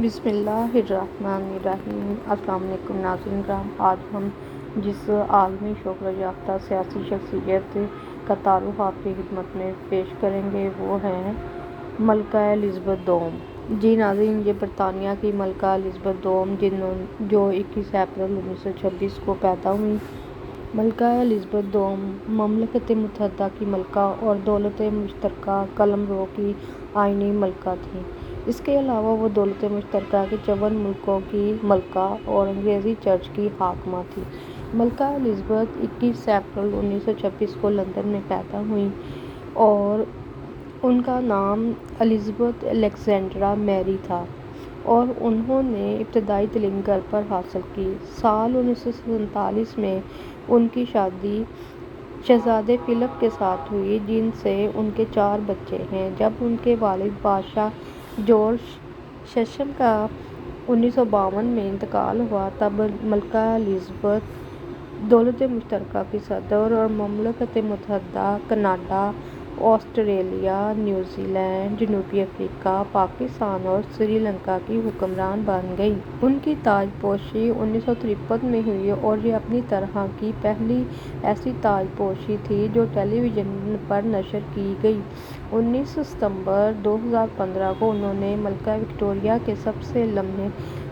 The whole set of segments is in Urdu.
بسم اللہ الرحمن الرحیم۔ السلام علیکم ناظرین کرام، آج ہم جس عالمی شہرت یافتہ سیاسی شخصیت کا تعارف آپ کی خدمت میں پیش کریں گے وہ ہیں ملکہ الزبتھ دوم۔ جی ناظرین، یہ برطانیہ کی ملکہ الزبتھ دوم جو 21 اپریل 1926 کو پیدا ہوئی۔ ملکہ الزبتھ دوم مملکت متحدہ کی ملکہ اور دولت مشترکہ قلمرو کی آئینی ملکہ تھیں۔ اس کے علاوہ وہ دولت مشترکہ کے 54 ملکوں کی ملکہ اور انگریزی چرچ کی حاکمہ تھیں۔ ملکہ الزبتھ 21 اپریل 1926 کو لندن میں پیدا ہوئیں اور ان کا نام الزبتھ الیگزینڈرا میری تھا اور انہوں نے ابتدائی تعلیم گھر پر حاصل کی۔ سال 1947 میں ان کی شادی شہزادے فلپ کے ساتھ ہوئی، جن سے ان کے 4 بچے ہیں۔ جب ان کے والد بادشاہ جارج ششم کا 1952 میں انتقال ہوا، تب ملکہ الزبتھ دولت مشترکہ کی صدر اور مملکت متحدہ، کینیڈا، آسٹریلیا، نیوزی لینڈ، جنوبی افریقہ، پاکستان اور سری لنکا کی حکمران بن گئیں۔ ان کی تاج پوشی 1953 میں ہوئی اور یہ اپنی طرح کی پہلی ایسی تاج پوشی تھی جو ٹیلی ویژن پر نشر کی گئی۔ 19 ستمبر 2015 کو انہوں نے ملکہ وکٹوریہ کے سب سے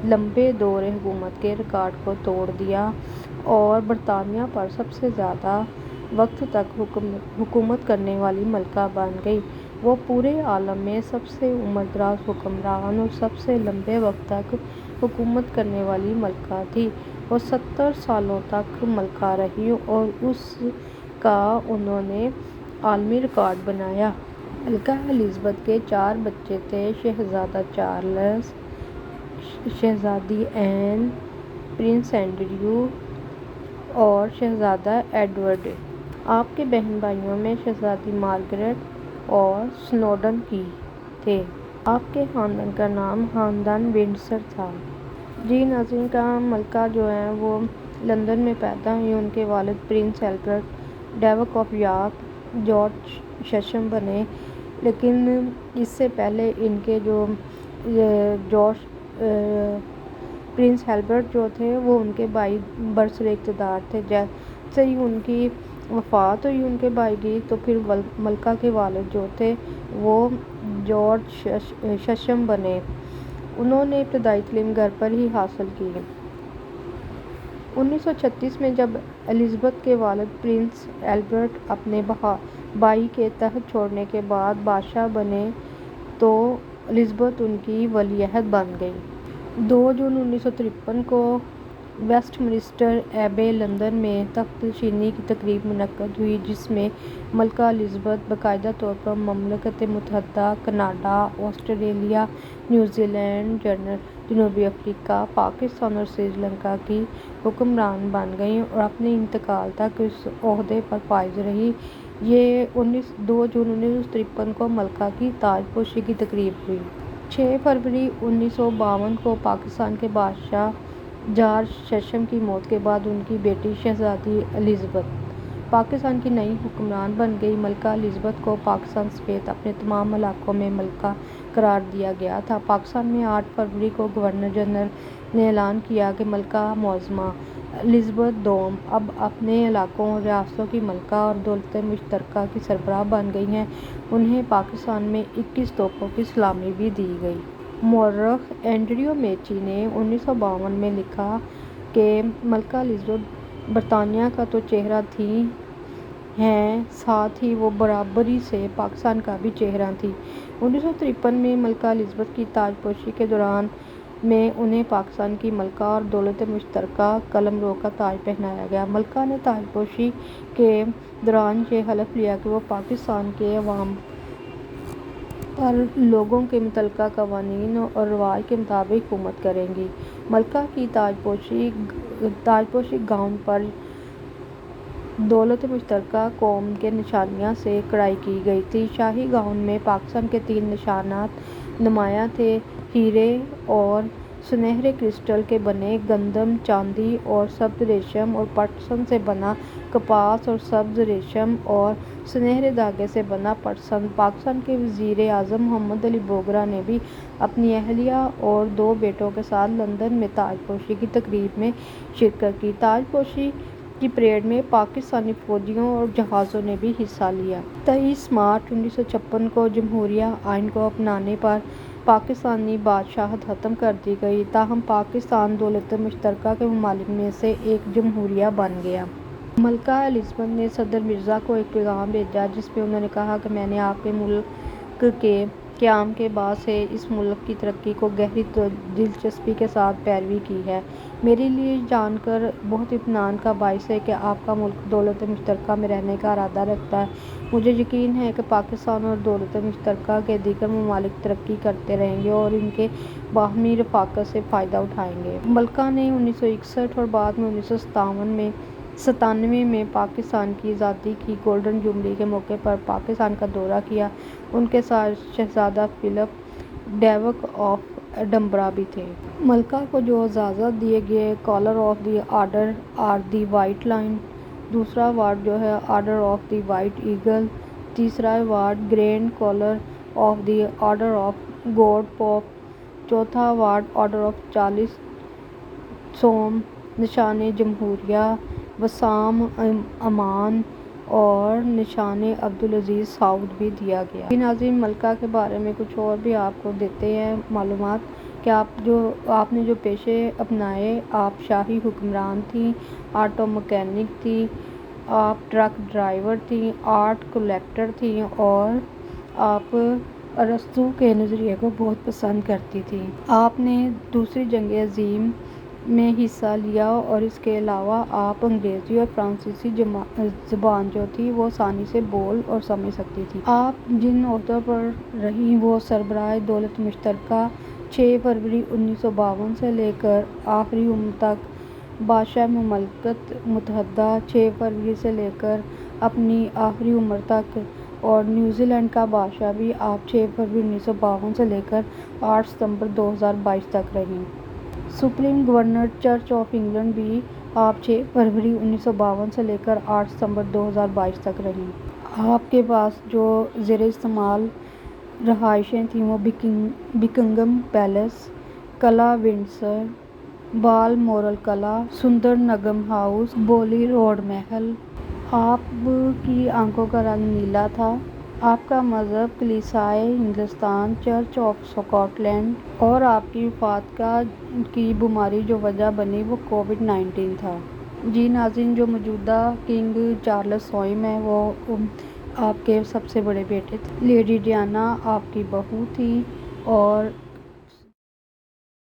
لمبے دور حکومت کے ریکارڈ کو توڑ دیا اور برطانیہ پر سب سے زیادہ وقت تک حکومت کرنے والی ملکہ بن گئیں۔ وہ پورے عالم میں سب سے عمر دراز حکمران اور سب سے لمبے وقت تک حکومت کرنے والی ملکہ تھیں۔ وہ 70 سالوں تک ملکہ رہیں اور اس کا انہوں نے عالمی ریکارڈ بنایا۔ ملکہ الزبتھ کے 4 بچے تھے: شہزادہ چارلس، شہزادی این، پرنس اینڈریو اور شہزادہ ایڈورڈ۔ آپ کے بہن بھائیوں میں شہزادی مارگریٹ اور سنوڈن کی تھے۔ آپ کے خاندان کا نام خاندان ونڈسر تھا۔ جی ناظرین کرام، ملکہ جو ہیں وہ لندن میں پیدا ہوئی۔ ان کے والد prince Albert duke of York George ششم بنے، لیکن اس سے پہلے ان کے جو پرنس البرٹ جو تھے وہ ان کے بھائی برسر اقتدار تھے۔ جیسے ہی ان کی وفات ہوئی ان کے بھائی کی، تو پھر ملکہ کے والد جو تھے وہ جارج ششم بنے۔ انہوں نے ابتدائی تعلیم گھر پر ہی حاصل کی۔ 1936 میں جب الزبتھ کے والد پرنس البرٹ اپنے بھائی کے تخت چھوڑنے کے بعد بادشاہ بنے تو الزبتھ ان کی ولی عہد بن گئیں۔ 2 جون 1953 کو ویسٹ منسٹر ایبے لندن میں تخت نشینی کی تقریب منعقد ہوئی، جس میں ملکہ الزبتھ باقاعدہ طور پر مملکت متحدہ، کینیڈا، آسٹریلیا، نیوزی لینڈ، جنوبی افریقہ، پاکستان اور سری لنکا کی حکمران بن گئیں اور اپنے انتقال تک اس عہدے پر فائز رہیں۔ یہ 2 جون 1953 کو ملکہ کی تاج پوشی کی تقریب ہوئی۔ 6 فروری 1952 کو پاکستان کے بادشاہ جارج ششم کی موت کے بعد ان کی بیٹی شہزادی الزبتھ پاکستان کی نئی حکمران بن گئیں۔ ملکہ الزبتھ کو پاکستان سمیت اپنے تمام علاقوں میں ملکہ قرار دیا گیا تھا۔ پاکستان میں 8 فروری کو گورنر جنرل نے اعلان کیا کہ ملکہ معظمہ الزبتھ دوم اب اپنے علاقوں اور ریاستوں کی ملکہ اور دولت مشترکہ کی سربراہ بن گئی ہیں۔ انہیں پاکستان میں 21 توپوں کی سلامی بھی دی گئی۔ مورخ اینڈریو میچی نے 1952 میں لکھا کہ ملکہ الزبتھ برطانیہ کا تو چہرہ تھی ہیں، ساتھ ہی وہ برابری سے پاکستان کا بھی چہرہ تھیں۔ 1953 میں ملکہ الزبتھ کی تاج پوشی کے دوران میں انہیں پاکستان کی ملکہ اور دولت مشترکہ قلمرو کا تاج پہنایا گیا۔ ملکہ نے تاج پوشی کے دوران یہ حلف لیا کہ وہ پاکستان کے عوام پر لوگوں کے متعلقہ قوانین اور رواج کے مطابق حکومت کریں گی۔ ملکہ کی تاج پوشی گاؤن پر دولت مشترکہ قوم کے نشانیوں سے کڑھائی کی گئی تھی۔ شاہی گاؤن میں پاکستان کے 3 نشانات نمایاں تھے: ہیرے اور سنہرے کرسٹل کے بنے گندم، چاندی اور سبز ریشم اور پٹسن سے بنا کپاس اور سبز ریشم اور سنہرے دھاگے سے بنا پٹسن۔ پاکستان کے وزیر اعظم محمد علی بوگرا نے بھی اپنی اہلیہ اور 2 بیٹوں کے ساتھ لندن میں تاج پوشی کی تقریب میں شرکت کی۔ تاج پوشی کی پریڈ میں پاکستانی فوجیوں اور جہازوں نے بھی حصہ لیا۔ 23 مارچ 1956 کو جمہوریہ آئین کو اپنانے پر پاکستانی بادشاہت ختم کر دی گئی، تاہم پاکستان دولت مشترکہ کے ممالک میں سے ایک جمہوریہ بن گیا۔ ملکہ الزبتھ نے صدر مرزا کو ایک پیغام بھیجا جس میں انہوں نے کہا کہ میں نے آپ کے ملک کے قیام کے بعد سے اس ملک کی ترقی کو گہری دلچسپی کے ساتھ پیروی کی ہے۔ میرے لیے جان کر بہت اطمینان کا باعث ہے کہ آپ کا ملک دولت مشترکہ میں رہنے کا ارادہ رکھتا ہے۔ مجھے یقین ہے کہ پاکستان اور دولت مشترکہ کے دیگر ممالک ترقی کرتے رہیں گے اور ان کے باہمی رفاقت سے فائدہ اٹھائیں گے۔ ملکہ نے 1961 اور بعد میں 1997 میں پاکستان کی آزادی کی گولڈن جوبلی کے موقع پر پاکستان کا دورہ کیا۔ ان کے ساتھ شہزادہ فلپ ڈیوک آف ایڈنبرا بھی تھے۔ ملکہ کو جو اعزازات دیے گئے، collar of the order of the white lion, دوسرا ایوارڈ جو ہے order of the white eagle, تیسرا award grand collar of the order of good pope, چوتھا ایوارڈ آرڈر آف چارلس سوم، نشان جمہوریہ وسام امان اور نشان عبدالعزیز سعود بھی دیا گیا۔ ناظرین، ملکہ کے بارے میں کچھ اور بھی آپ کو دیتے ہیں معلومات کہ آپ نے جو پیشے اپنائے، آپ شاہی حکمران تھیں، آٹو مکینک تھیں، آپ ٹرک ڈرائیور تھیں، آرٹ کلیکٹر تھیں اور آپ ارسطو کے نظریے کو بہت پسند کرتی تھیں۔ آپ نے دوسری جنگ عظیم میں حصہ لیا اور اس کے علاوہ آپ انگریزی اور فرانسیسی زبان جو تھی وہ آسانی سے بول اور سمجھ سکتی تھیں۔ آپ جن عہدوں پر رہیں وہ سربراہ دولت مشترکہ 6 فروری 1952 سے لے کر آخری عمر تک، بادشاہ مملکت متحدہ 6 فروری سے لے کر اپنی آخری عمر تک، اور نیوزی لینڈ کا بادشاہ بھی آپ 6 فروری 1952 سے لے کر 8 ستمبر 2022 تک رہیں۔ Supreme governor church of England بھی آپ 6 فروری 1952 سے لے کر 8 ستمبر 2022 تک رہیں۔ آپ کے پاس جو زیر استعمال رہائشیں تھیں وہ بکنگم پیلس، قلعہ ونڈسر، بال مورل قلعہ، سندر نگم ہاؤس، بولی روڈ محل۔ آپ کی آنکھوں کا رنگ نیلا تھا۔ آپ کا مذہب کلیسائے Hindustan church of Scotland, اور آپ کی وفات کی بیماری جو وجہ بنی وہ کووڈ-19 تھا۔ جی ناظرین، جو موجودہ کنگ چارلس سوئم ہیں وہ آپ کے سب سے بڑے بیٹے تھے۔ لیڈی ڈیانا آپ کی بہو تھی اور